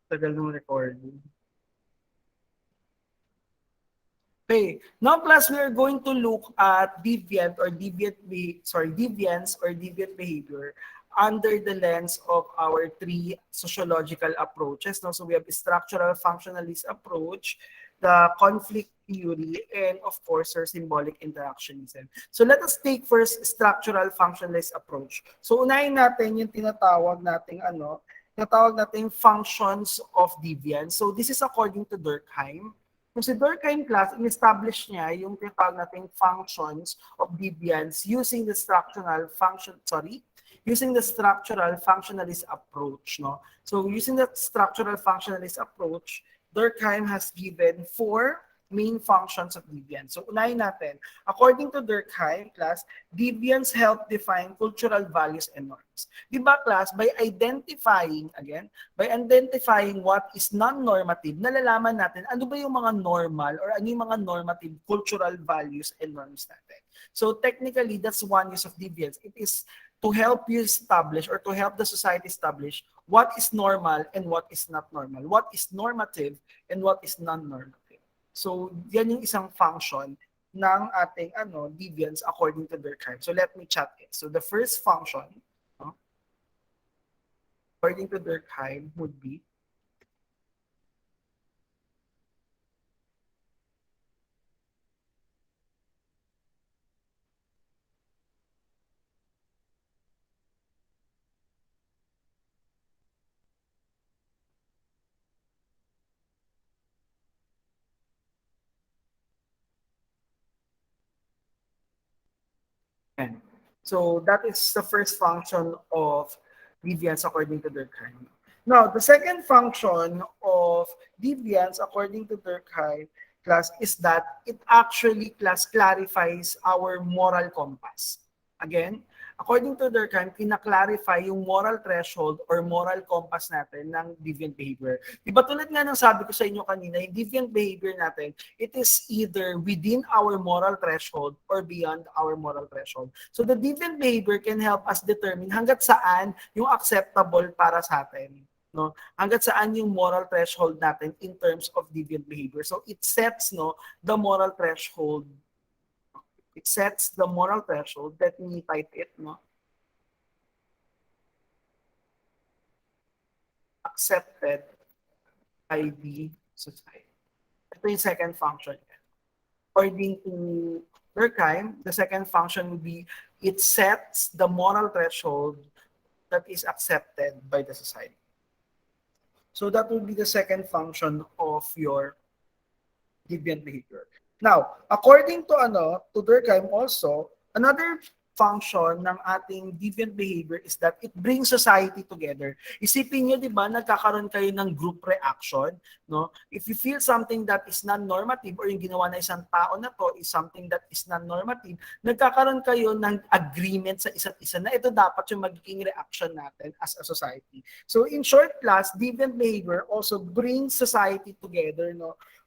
Tagal ng recording. Okay, now class, we are going to look at deviance or deviant behavior under the lens of our three sociological approaches. Now, so we have the structural functionalist approach, the conflict theory, and of course, our symbolic interactionism. So let us take first structural functionalist approach. So unahin natin yung tinatawag nating functions of deviance. So this is according to Durkheim. Kung si Durkheim class, in-establish niya yung tinatawag nating functions of deviance using the structural functionalist approach. No? So using the structural functionalist approach, Durkheim has given four main functions of deviance. So unahin natin, according to Durkheim class, deviance help define cultural values and norms. Di ba class, by identifying what is non-normative, nalalaman natin ano ba yung mga normal or ano yung mga normative cultural values and norms natin. So technically, that's one use of deviance. It is to help you establish or to help the society establish what is normal and what is not normal, what is normative and what is non-normative. So yan yung isang function ng ating deviance according to Durkheim. So let me chat it. So the first function, according to Durkheim, would be N. So that is the first function of deviance according to Durkheim. Now, the second function of deviance according to Durkheim class is that it actually clarifies our moral compass. Again, according to Durkheim, kinaklarify yung moral threshold or moral compass natin ng deviant behavior. Diba tulad nga ng sabi ko sa inyo kanina, yung deviant behavior natin, it is either within our moral threshold or beyond our moral threshold. So the deviant behavior can help us determine hanggat saan yung acceptable para sa atin. No, hangga't saan yung moral threshold natin in terms of deviant behavior. So it sets the moral threshold. It sets the moral threshold. Let me type it, accepted by the society. Ito yung second function. According to Durkheim, the second function would be it sets the moral threshold that is accepted by the society. So that would be the second function of your deviant behavior. Now, according to Durkheim also, another function ng ating deviant behavior is that it brings society together. Isipin niyo, di ba, nagkakaroon kayo ng group reaction, no? If you feel something that is non-normative or yung ginawa na isang tao na to is something that is non-normative, nagkakaroon kayo ng agreement sa isa't isa na ito dapat yung magiging reaction natin as a society. So in short class, deviant behavior also brings society together,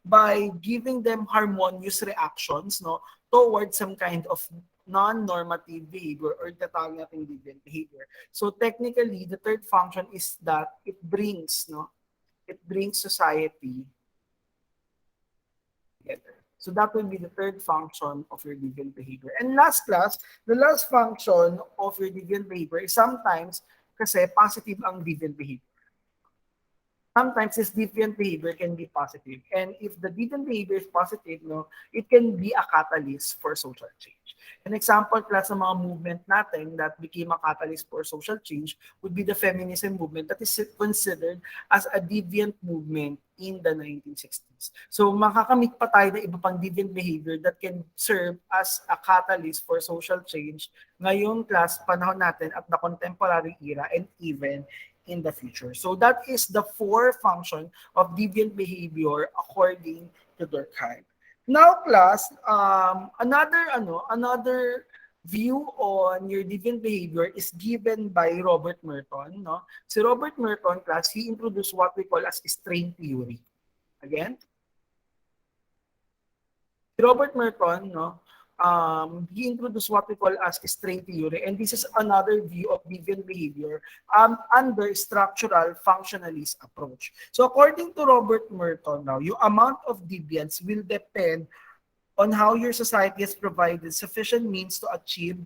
by giving them harmonious reactions towards some kind of non-normative behavior or tatawag nating deviant behavior. So technically, the third function is that it brings society together. So that will be the third function of your deviant behavior. And last class, the last function of your deviant behavior is sometimes kasi positive ang deviant behavior. Sometimes this deviant behavior can be positive. And if the deviant behavior is positive, it can be a catalyst for social change. An example class ng mga movement natin that became a catalyst for social change would be the feminism movement that is considered as a deviant movement in the 1960s. So makakamit pa tayo ng iba pang deviant behavior that can serve as a catalyst for social change ngayong class, panahon natin at the contemporary era and even in the future. So that is the four function of deviant behavior according to Durkheim. Now, class, another view on your deviant behavior is given by Robert Merton. Si Robert Merton, class, he introduced what we call as strain theory. Again, Robert Merton, he introduced what we call as string theory, and this is another view of deviant behavior under structural functionalist approach. So according to Robert Merton, now, yung amount of deviance will depend on how your society has provided sufficient means to achieve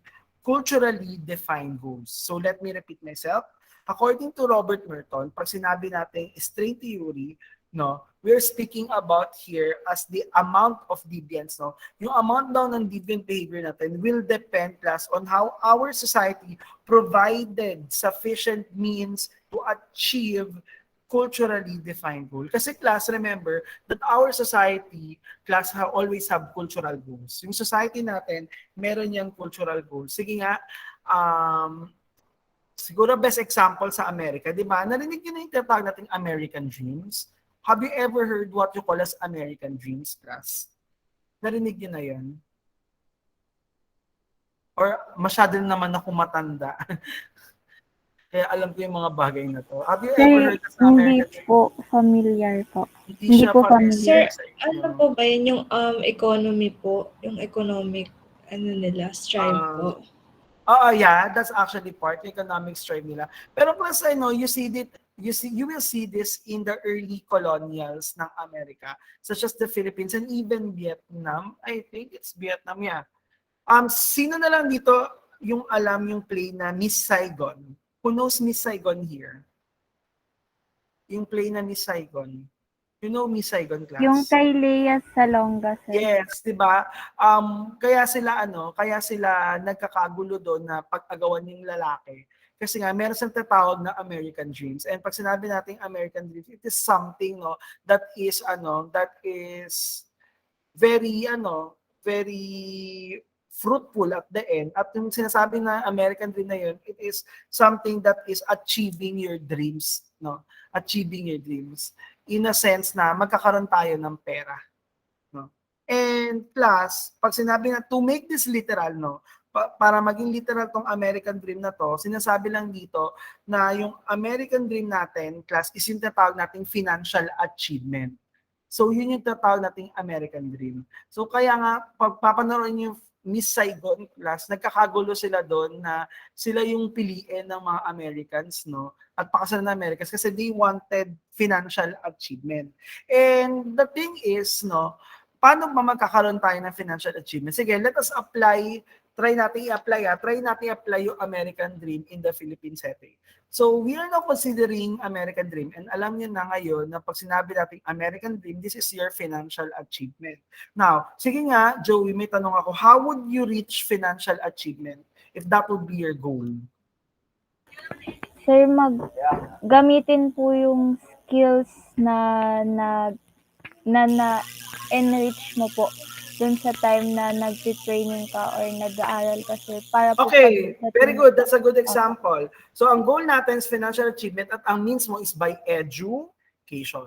culturally defined goals. So let me repeat myself. According to Robert Merton, pag sinabi natin string theory, no, we're speaking about here as the amount of deviance, no. Yung amount daw ng deviant behavior natin will depend plus on how our society provided sufficient means to achieve culturally defined goal. Kasi class, remember that our society, class, always have cultural goals. Yung society natin, meron yung cultural goals. Sige nga, siguro best example sa Amerika, di ba? Narinig nyo na yung tinatawag nating American Dreams? Have you ever heard what you call as American Dreams, class? Narinig nyo na yun? Or masyado naman ako matanda? Kaya alam ko yung mga bagay na to. Have you ever Sir, heard of hindi American Dreams? po familiar po. Hindi Hindi siya po familiar familiar. Sir, sa ano inyo. po ba yun yung economy po? Yung economic, ano nila, strive Um, po? yeah, that's actually part economic strive nila. Pero plus I know you will see this in the early colonials ng Amerika, such as the Philippines and even Vietnam. I think it's Vietnam, yeah. Sino na lang dito yung alam yung play na Miss Saigon? Who knows Miss Saigon here? Yung play na Miss Saigon. You know Miss Saigon, Yung class? kay Lea Salonga, sir. Yes, 'di ba? Kaya sila nagkakagulo doon na pag-agawan yung lalaki. Kasi nga meron silang tatawag na American Dreams. And pag sinabi nating American Dreams, it is something no that is very fruitful at the end. At yung sinasabi na American Dream na yun, it is something that is achieving your dreams, no? Achieving your dreams. In a sense na magkakaroon tayo ng pera. No? And plus, pag sinabi na to make this literal, no, para maging literal tong American Dream na to, sinasabi lang dito na yung American Dream natin, class, is yung tatawag nating financial achievement. So yun yung tatawag nating American Dream. So kaya nga, pag papanoorin yung Miss Saigon class, nagkakagulo sila doon na sila yung piliin ng mga Americans, no? At pakasalan ng Americans kasi they wanted financial achievement. And the thing is, no, paano ba magkakaroon tayo ng financial achievement? Sige, let us apply, try natin i-apply yung American Dream in the Philippine setting. So, we are now considering American Dream and alam niyo na ngayon na pag sinabi natin American Dream, this is your financial achievement. Now, sige nga, Joey, may tanong ako, how would you reach financial achievement if that would be your goal? Sir, gamitin po yung skills na enrich mo po dun sa time na nagti-training ka or nag-aaral ka, sir. Para po Okay, very pagdating good. That's a good example. So, ang goal natin is financial achievement at ang means mo is by education.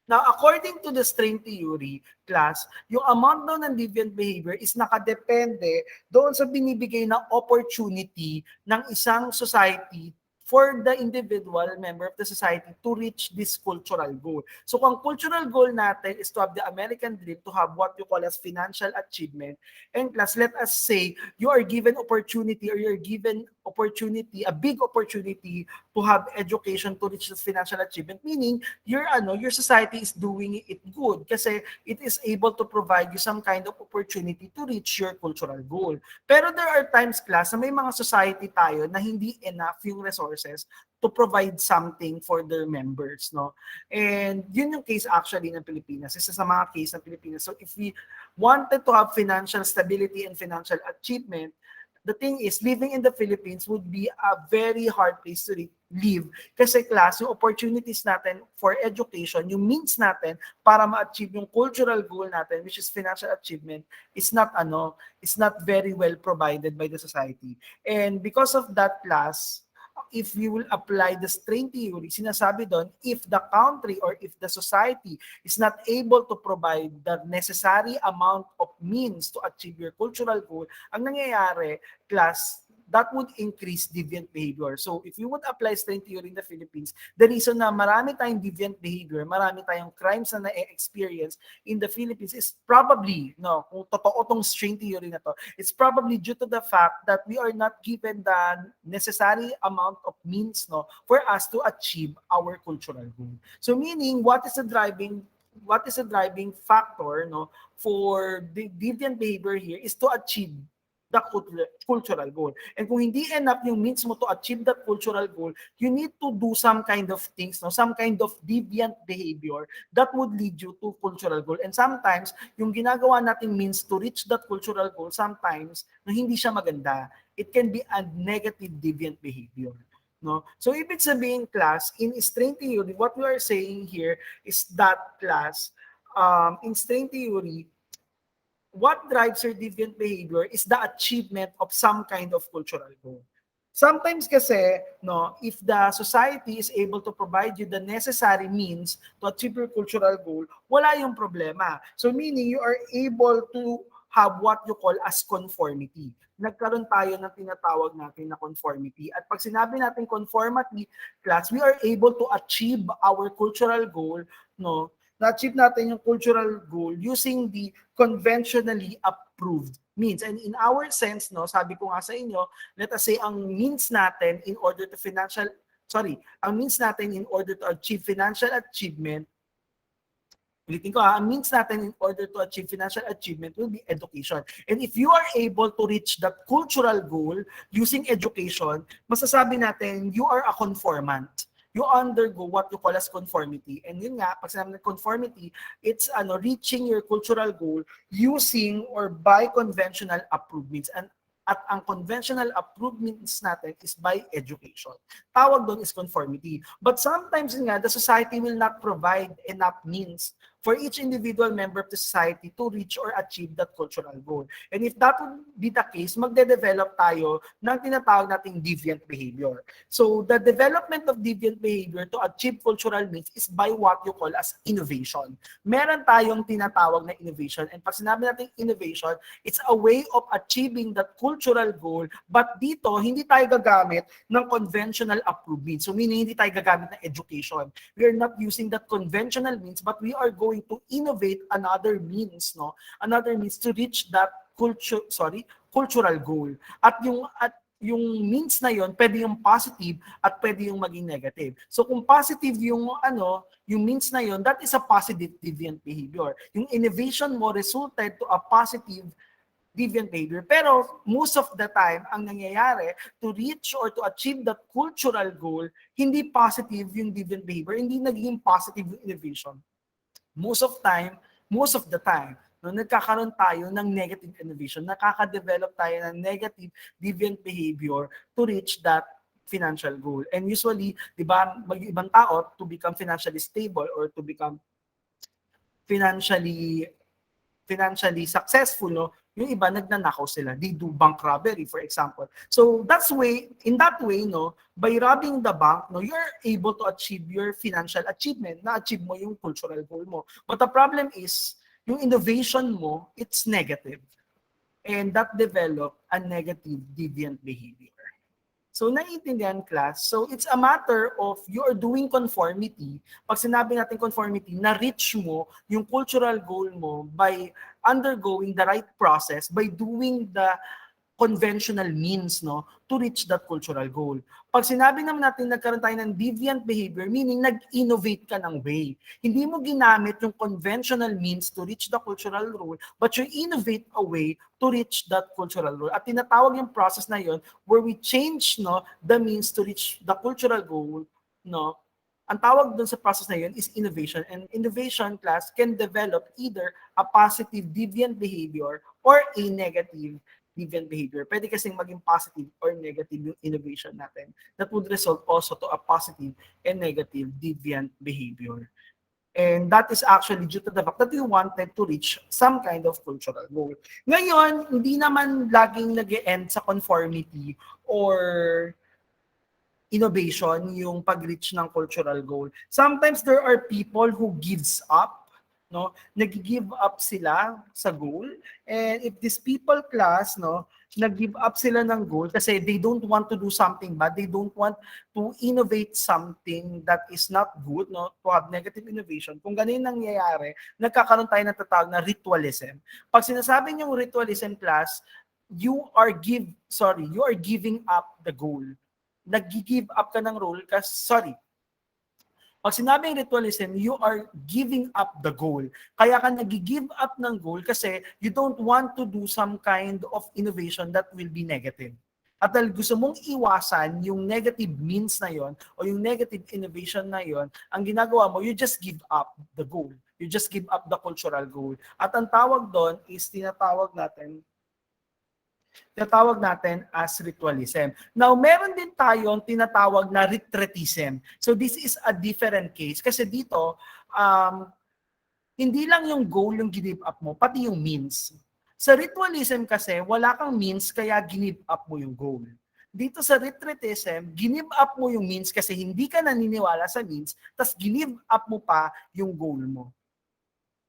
Now, according to the string theory class, yung amount daw ng deviant behavior is nakadepende doon sa binibigay na opportunity ng isang society for the individual member of the society to reach this cultural goal. So kung cultural goal natin is to have the American dream, to have what you call as financial achievement, and plus, let us say, you are given opportunity or you're given opportunity, a big opportunity to have education to reach this financial achievement, meaning your society is doing it good kasi it is able to provide you some kind of opportunity to reach your cultural goal. Pero there are times, class, na may mga society tayo na hindi enough yung resources to provide something for their members, no? And yun yung case actually ng Pilipinas. Isa sa mga case ng Pilipinas. So if we wanted to have financial stability and financial achievement, the thing is, living in the Philippines would be a very hard place to live. Kasi class, yung opportunities natin for education, yung means natin para ma-achieve yung cultural goal natin, which is financial achievement, is not very well provided by the society. And because of that, class, if we will apply the string theory, sinasabi doon, if the country or if the society is not able to provide the necessary amount of means to achieve your cultural goal, ang nangyayari, class, that would increase deviant behavior. So if you would apply strain theory in the Philippines, the reason na marami tayong deviant behavior, marami tayong crimes na na-experience in the Philippines is probably, no, kung totoo tong strain theory na to, it's probably due to the fact that we are not given the necessary amount of means, no, for us to achieve our cultural goal. So meaning, what is the driving factor, no, for the deviant behavior here is to achieve the cultural goal. And kung hindi enough yung means mo to achieve that cultural goal, you need to do some kind of things, no, some kind of deviant behavior that would lead you to cultural goal. And sometimes, yung ginagawa nating means to reach that cultural goal, sometimes, no, hindi siya maganda. It can be a negative deviant behavior. No? So ibig sabihin, class, in strain theory, what we are saying here is that, class, in strain theory, what drives your deviant behavior is the achievement of some kind of cultural goal. Sometimes kasi, no, if the society is able to provide you the necessary means to achieve your cultural goal, wala yung problema. So meaning you are able to have what you call as conformity. Nagkaroon tayo ng tinatawag natin na conformity. At pag sinabi natin conformity, class, we are able to achieve our cultural goal, no, na-achieve natin yung cultural goal using the conventionally approved means. And in our sense, no, sabi ko nga sa inyo, let us say ang means natin in order to ang means natin in order to achieve financial achievement, ulitin ko ang means natin in order to achieve financial achievement will be education. And if you are able to reach that cultural goal using education, masasabi natin you are a conformant. You undergo what you call as conformity. And yun nga, pag sinabi ng conformity, it's reaching your cultural goal using or by conventional approved means. And at ang conventional approved means natin is by education. Tawag doon is conformity. But sometimes nga, the society will not provide enough means for each individual member of the society to reach or achieve that cultural goal. And if that would be the case, magde-develop tayo ng tinatawag nating deviant behavior. So the development of deviant behavior to achieve cultural means is by what you call as innovation. Meron tayong tinatawag na innovation. And pag sinabi natin innovation, it's a way of achieving that cultural goal. But dito, hindi tayo gagamit ng conventional approved means. So meaning, hindi tayo gagamit ng education. We are not using that conventional means, but we are going to innovate another means, no? Another means to reach that cultural goal. At yung means na yon, pwede yung positive at pwede yung maging negative. So kung positive yung means na yon, that is a positive deviant behavior. Yung innovation mo resulted to a positive deviant behavior. Pero most of the time, ang nangyayari to reach or to achieve that cultural goal, hindi positive yung deviant behavior, hindi naging positive yung innovation. Most of the time, no, nagkakaroon tayo ng negative innovation, nakaka-develop tayo ng negative deviant behavior to reach that financial goal. And usually, di ba, mag-ibang tao to become financially stable or to become financially successful, no, yung iba nagnanakaw sila. They do bank robbery, for example. So in that way, no, by robbing the bank, no, you're able to achieve your financial achievement, na-achieve mo yung cultural goal mo. But the problem is, yung innovation mo, it's negative. And that develop a negative deviant behavior. So, naiintindihan, class? So, it's a matter of you're doing conformity. Pag sinabi natin conformity, na-reach mo yung cultural goal mo by undergoing the right process, by doing the conventional means, no, to reach that cultural goal. Pag sinabi naman natin nagkaroon tayo ng deviant behavior, meaning nag-innovate ka ng way. Hindi mo ginamit yung conventional means to reach the cultural goal, but you innovate a way to reach that cultural goal. At tinatawag yung process na yon where we change, no, the means to reach the cultural goal, no. Ang tawag doon sa process na yun is innovation. And innovation, class, can develop either a positive deviant behavior or a negative deviant behavior. Pwede kasing maging positive or negative yung innovation natin. That would result also to a positive and negative deviant behavior. And that is actually due to the fact that we wanted to reach some kind of cultural goal. Ngayon, hindi naman laging nag-e-end sa conformity or innovation yung pag-reach ng cultural goal. Sometimes there are people who gives up, no? Nag-give up sila sa goal. And if this people, class, no, nag-give up sila ng goal kasi they don't want to do something bad. They don't want to innovate something that is not good, no? To have negative innovation. Kung ganun yung nangyayari, nagkakaroon tayo ng tatawag na ritualism. Pag sinasabi niyong ritualism class, you are giving up the goal. Nag-give up ka ng role kasi, pag sinabing ritualism, you are giving up the goal. Kaya ka nag-give up ng goal kasi you don't want to do some kind of innovation that will be negative. At dahil gusto mong iwasan yung negative means na yon o yung negative innovation na yon, ang ginagawa mo, you just give up the goal. You just give up the cultural goal. At ang tawag doon is tinatawag natin as ritualism. Now, meron din tayong tinatawag na retreatism. So this is a different case kasi dito, hindi lang yung goal yung give up mo, pati yung means. Sa ritualism kasi, wala kang means kaya give up mo yung goal. Dito sa retreatism, give up mo yung means kasi hindi ka naniniwala sa means, tas give up mo pa yung goal mo.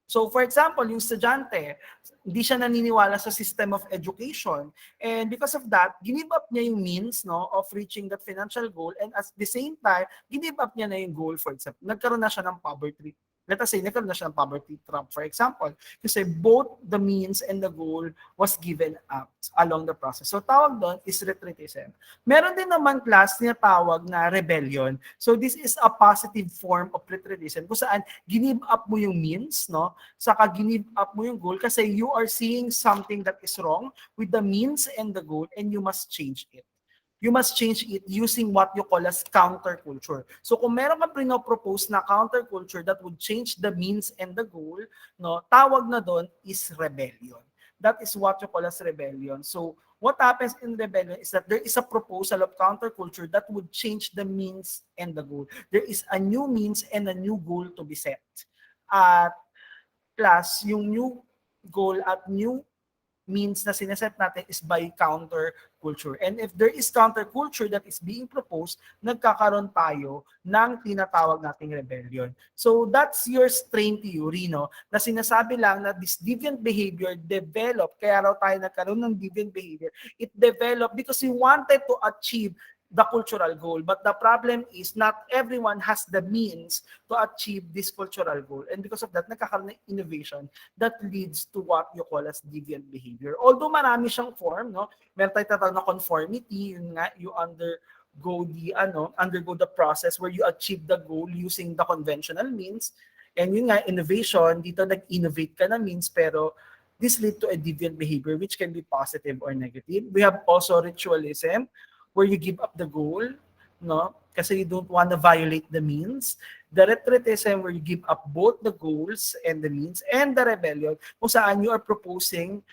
So for example, yung estudyante, hindi siya naniniwala sa system of education. And because of that, give up niya yung means, no, of reaching that financial goal, and at the same time, give up niya na yung goal, for example. Nagkaroon na siya ng poverty. Let us say, nagkaroon na siya ng poverty trap, for example. Kasi both the means and the goal was given up along the process. So tawag doon is retreatism. Meron din naman class na tawag na rebellion. So this is a positive form of retreatism kung saan give up mo yung means, no? Saka give up mo yung goal kasi you are seeing something that is wrong with the means and the goal and you must change it. You must change it using what you call as counterculture. So kung meron kang pinopropose na counterculture that would change the means and the goal, no, tawag na doon is rebellion. That is what you call as rebellion. So what happens in rebellion is that there is a proposal of counterculture that would change the means and the goal. There is a new means and a new goal to be set. At class, yung new goal at new means na sineset natin is by counterculture. And if there is counterculture that is being proposed, nagkakaroon tayo ng tinatawag nating rebellion. So that's your strain theory, no? Na sinasabi lang na this deviant behavior developed, kaya raw tayo nagkaroon ng deviant behavior, it developed because we wanted to achieve the cultural goal. But the problem is not everyone has the means to achieve this cultural goal. And because of that, nagkakaroon ng innovation that leads to what you call as deviant behavior. Although marami siyang form, no? Meron tayong tatawag na conformity, yun nga, you undergo the process where you achieve the goal using the conventional means. And yun nga, innovation, dito nag-innovate ka na means, pero this lead to a deviant behavior which can be positive or negative. We have also ritualism, where you give up the goal, no? Kasi you don't want to violate the means. The retreatism where you give up both the goals and the means, and the rebellion kung saan you are proposing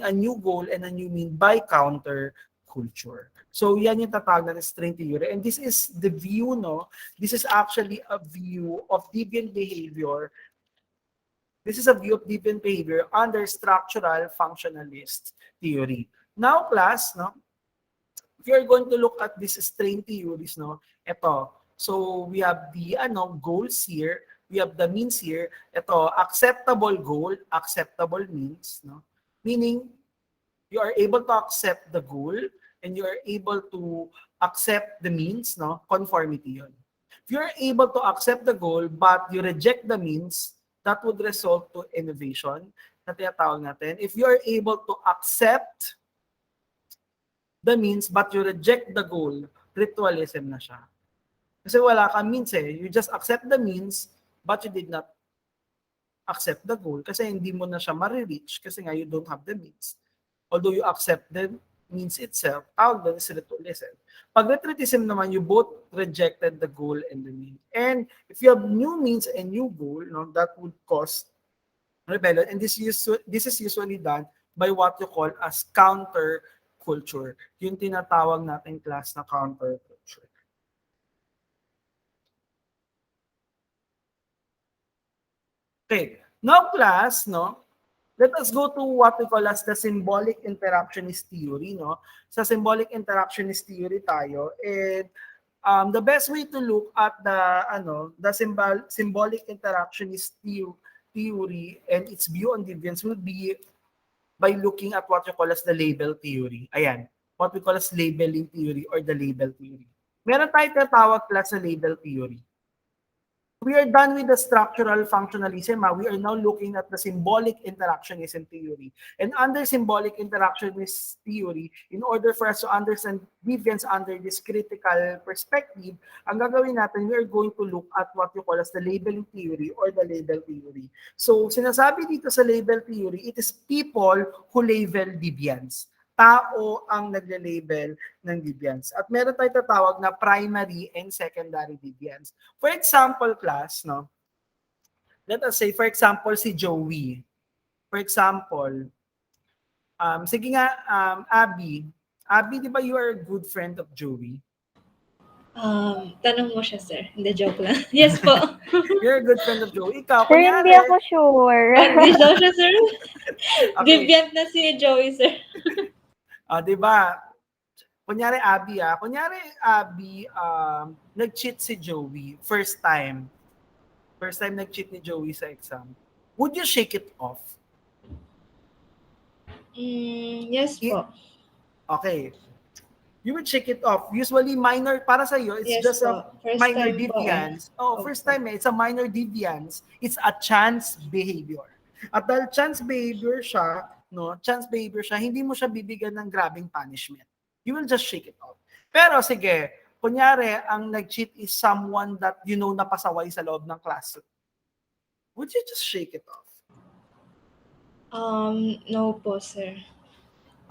a new goal and a new mean by counter culture. So yan yung tatawag na strain theory. And this is the view, no? This is actually a view of deviant behavior. This is a view of deviant behavior under structural functionalist theory. Now, class, no? If you're going to look at these strain theories, no, ito. So we have the goals here, we have the means here. Ito, acceptable goal, acceptable means, no. Meaning you are able to accept the goal and you are able to accept the means, no. Conformity yun. If you're able to accept the goal but you reject the means, that would result to innovation na tinatawag natin. If you are able to accept the means but you reject the goal, ritualism na siya. Kasi wala kang means eh. You just accept the means but you did not accept the goal kasi hindi mo na siya ma-reach kasi nga you don't have the means. Although you accept the means itself, tawag doon is ritualism. Pag ritualism naman, you both rejected the goal and the means. And if you have new means and new goal, no, that would cause rebellion. And this is usually done by what you call as counter culture. Yung tinatawag natin class na counterculture. Okay. Now class, no? Let us go to what we call as the symbolic interactionist theory, no? Sa symbolic interactionist theory tayo, and the best way to look at the symbolic interactionist theory and its view on deviance would be by looking at what you call as the label theory. Ayan, what we call as labeling theory or the label theory. Meron tayong tinatawag class sa label theory. We are done with the structural functionalism. We are now looking at the symbolic interactionism theory. And under symbolic interactionist theory, in order for us to understand deviance under this critical perspective, ang gagawin natin, we are going to look at what you call as the labeling theory or the label theory. So, sinasabi dito sa label theory, it is people who label deviance. Tao ang nagle-label ng deviance. At meron tayong tatawag na primary and secondary deviance. For example, class, no? Let us say, for example, si Joey. For example, sige nga, Abby. Abby, di ba you are a good friend of Joey? Tanong mo siya, sir. Hindi, joke lang. Yes po. You're a good friend of Joey. Ikaw, Sir, hindi kunyari, ako sure. Hindi daw siya, sir. okay, Deviant na si Joey, sir. di ba? Kunyari, Abby, nag-cheat si Joey, first time. First time nag-cheat ni Joey sa exam. Would you shake it off? Yes po. Okay. You would shake it off. Usually minor, para sa iyo, it's Yes just a po. First minor time po eh. deviance. Oh, first Opo. time it's a minor deviance. It's a chance behavior. At dahil chance behavior siya, hindi mo siya bibigyan ng grabing punishment. You will just shake it off. Pero sige, kunyari, ang nag-cheat is someone that you know na pasaway sa loob ng class. Would you just shake it off? No po, sir.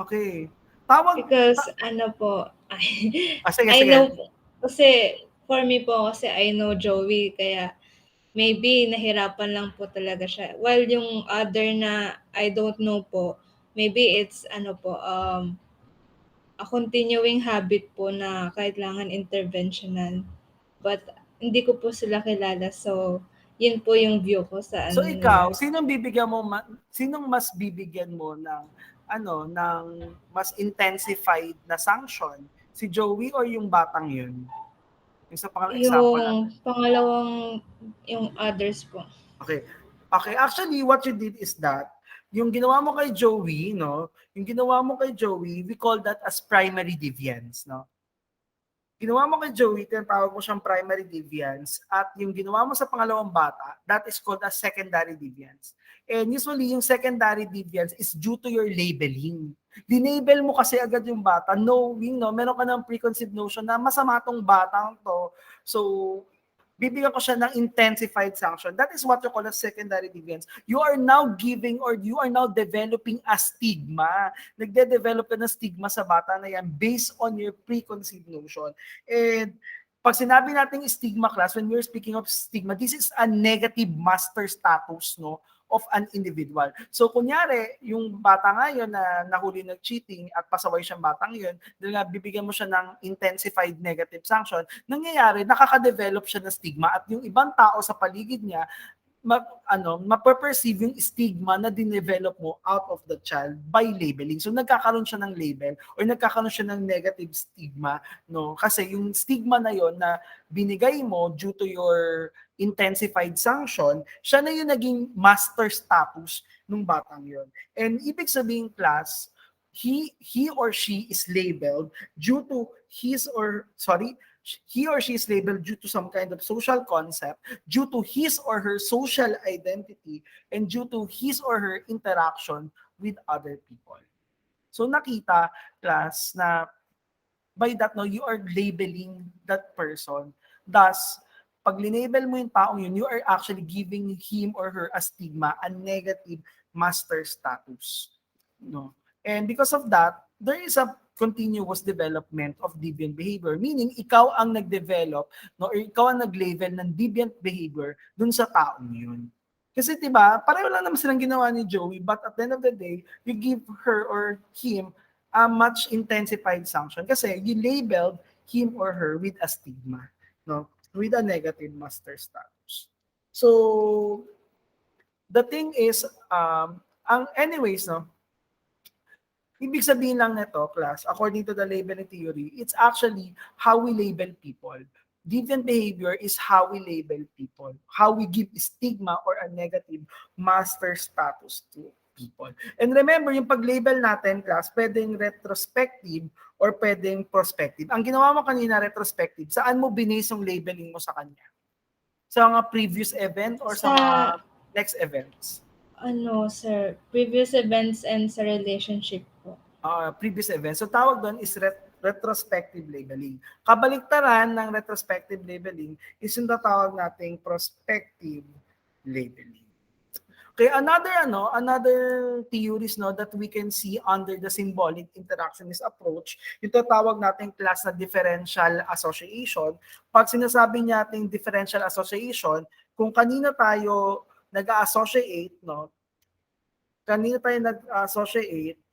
Okay. Because, ano po, Sige, I sige. know po. Kasi, for me po, kasi I know Joey, kaya maybe nahirapan lang po talaga siya. While yung other na I don't know po, maybe it's, ano po, a continuing habit po na kailangan interventional. But, hindi ko po sila kilala. So, yun po yung view ko sa So ano ikaw, nila. sinong mas bibigyan mo ng mas intensified na sanction? Si Joey or yung batang yun? Yung sa example natin. Yung pangalawang, yung others po. Okay. Okay, actually what you did is that yung ginawa mo kay Joey, no? Yung ginawa mo kay Joey, we call that as primary deviance, no? Ginawa mo kay Joey, tinatawag mo siyang primary deviance, at yung ginawa mo sa pangalawang bata, that is called as secondary deviance. And usually, yung secondary deviance is due to your labeling. Dinabel mo kasi agad yung bata, knowing, no, meron ka ng preconceived notion na masama tong batang to. So, bibigyan ko siya ng intensified sanction. That is what you call a secondary deviance. You are now giving or you are now developing a stigma. Nagde-develop ka ng stigma sa bata na yan based on your preconceived notion. And pag sinabi natin stigma class, when we're speaking of stigma, this is a negative master status, no, of an individual. So kunyari, yung bata ngayon na nahuli nag-cheating at pasaway siyang batang yun, dahil nga bibigyan mo siya ng intensified negative sanction, nangyayari, nakaka-develop siya ng stigma at yung ibang tao sa paligid niya, mapaperceive yung stigma na dinevelop mo out of the child by labeling. So nagkakaroon siya ng label or nagkakaroon siya ng negative stigma, no? Kasi yung stigma na yon na binigay mo due to your intensified sanction, siya na yung naging master status ng batang yon. And ibig sabihin class, he or she is labeled due to he or she is labeled due to some kind of social concept, due to his or her social identity, and due to his or her interaction with other people. So nakita, class, na by that, no, you are labeling that person. Thus, pag linabel mo yung taong yun, you are actually giving him or her a stigma, a negative master status. No? And because of that, there is a continuous development of deviant behavior. Meaning, ikaw ang nag-develop, no, or ikaw ang nag-label ng deviant behavior dun sa taong yun. Kasi 'di ba, pareho lang naman silang ginawa ni Joey, but at the end of the day, you give her or him a much intensified sanction kasi you labeled him or her with a stigma, no, with a negative master status. So the thing is, anyways, no, ibig sabihin lang nito, class, according to the labeling theory, it's actually how we label people. Deviant behavior is how we label people, how we give stigma or a negative master status to people. And remember, yung pag-label natin, class, pwedeng retrospective or pwedeng prospective. Ang ginawa mo kanina, retrospective, saan mo binase yung labeling mo sa kanya? Sa mga previous event or sa Sa mga next events? ano, sir, previous events and sa relationship po. Previous events. So tawag doon is retrospective labeling. Kabaliktaran ng retrospective labeling is yung tatawag nating prospective labeling. Okay, another theories that we can see under the symbolic interactionist approach, yung tatawag nating class na differential association. Pag sinasabi nating differential association, kung kanina tayo nag-associate,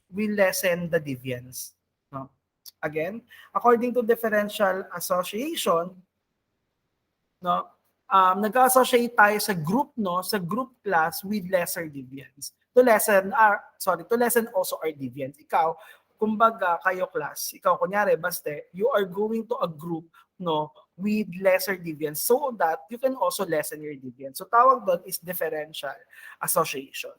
we lessen the deviance. No? Again, according to differential association, no, nag-associate tayo sa group, sa group class with lesser deviance. To lessen also our deviance. Ikaw, kumbaga kayo class, ikaw kunyari, baste, you are going to a group, with lesser deviance so that you can also lessen your deviance. So tawag doon is differential association.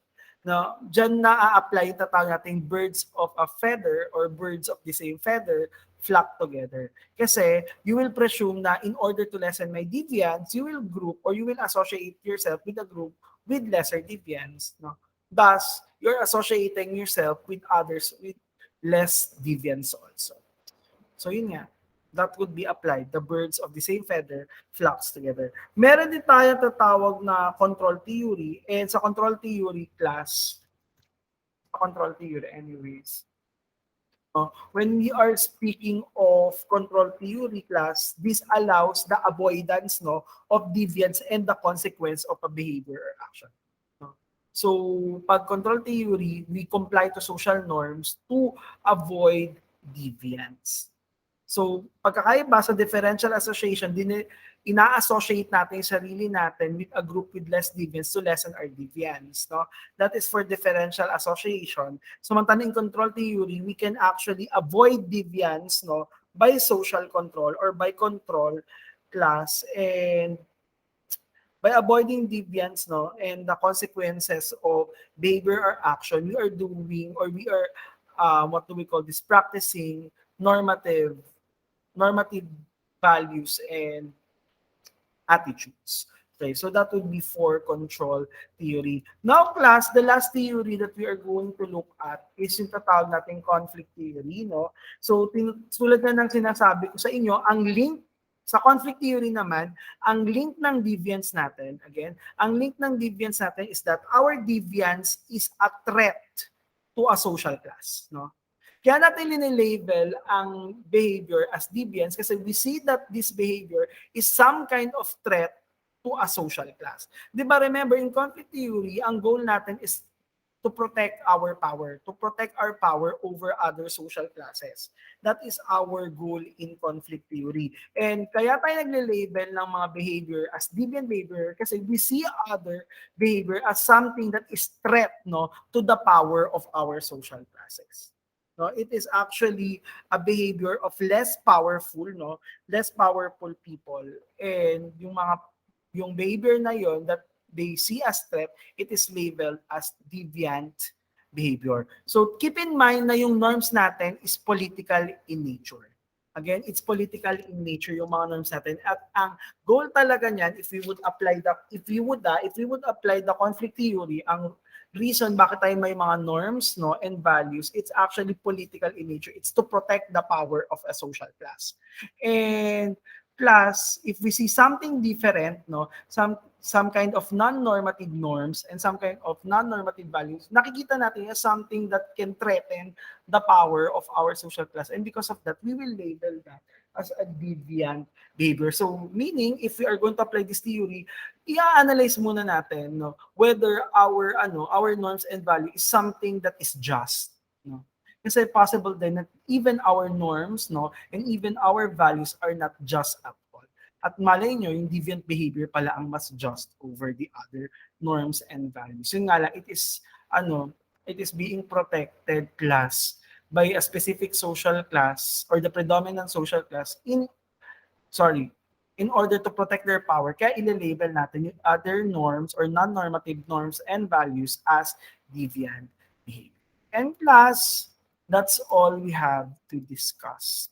No, diyan na-apply yung tatawag nating birds of a feather or birds of the same feather flock together. Kasi you will presume na in order to lessen my deviance, you will group or you will associate yourself with a group with lesser deviance. No? Thus, you're associating yourself with others with less deviance also. So yun nga, that would be applied. The birds of the same feather flocks together. Meron din tayo tatawag na control theory. And sa control theory class, control theory anyways, when we are speaking of control theory class, this allows the avoidance of deviance and the consequence of a behavior or action. No? So, pag control theory, we comply to social norms to avoid deviance. So, pagkakaiba sa differential association, ina-associate natin yung sarili natin with a group with less deviance to lessen our deviance. No? That is for differential association. Samantalang in control theory, we can actually avoid deviance by social control or by control class, and by avoiding deviance and the consequences of behavior or action, we are doing or we are what do we call this, practicing normative values and attitudes. Okay, so that would be for control theory. Now, class, the last theory that we are going to look at is yung tatawag nating conflict theory. So, tulad na ng sinasabi ko sa inyo, ang link sa conflict theory naman, ang link ng deviance natin, ang link ng deviance natin is that our deviance is a threat to a social class. Kaya natin linilabel ang behavior as deviance kasi we see that this behavior is some kind of threat to a social class. Di ba, remember, in conflict theory, ang goal natin is to protect our power over other social classes. That is our goal in conflict theory. And kaya tayo nagle-label ng mga behavior as deviant behavior kasi we see other behavior as something that is threat to the power of our social classes. It is actually a behavior of less powerful people, and yung behavior na yon that they see as threat, it is labeled as deviant behavior. So keep in mind na yung norms natin is political in nature. Again, it's political in nature yung mga norms natin. At ang goal talaga niyan, if we would apply the conflict theory, ang reason bakit tayo may mga norms and values, it's actually political in nature. It's to protect the power of a social class. And plus, if we see something different, some kind of non-normative norms and some kind of non-normative values, nakikita natin as something that can threaten the power of our social class. And because of that, we will label that as a deviant behavior. So, meaning, if we are going to apply this theory, i-analyze muna natin whether our norms and value is something that is just. Kasi possible din that even our norms and even our values are not just at all. At malay nyo, yung deviant behavior pala ang mas just over the other norms and values. Yun nga lang, it is being protected class by a specific social class or the predominant social class in order to protect their power. Kaya ililabel natin yung other norms or non-normative norms and values as deviant behavior. And plus, that's all we have to discuss.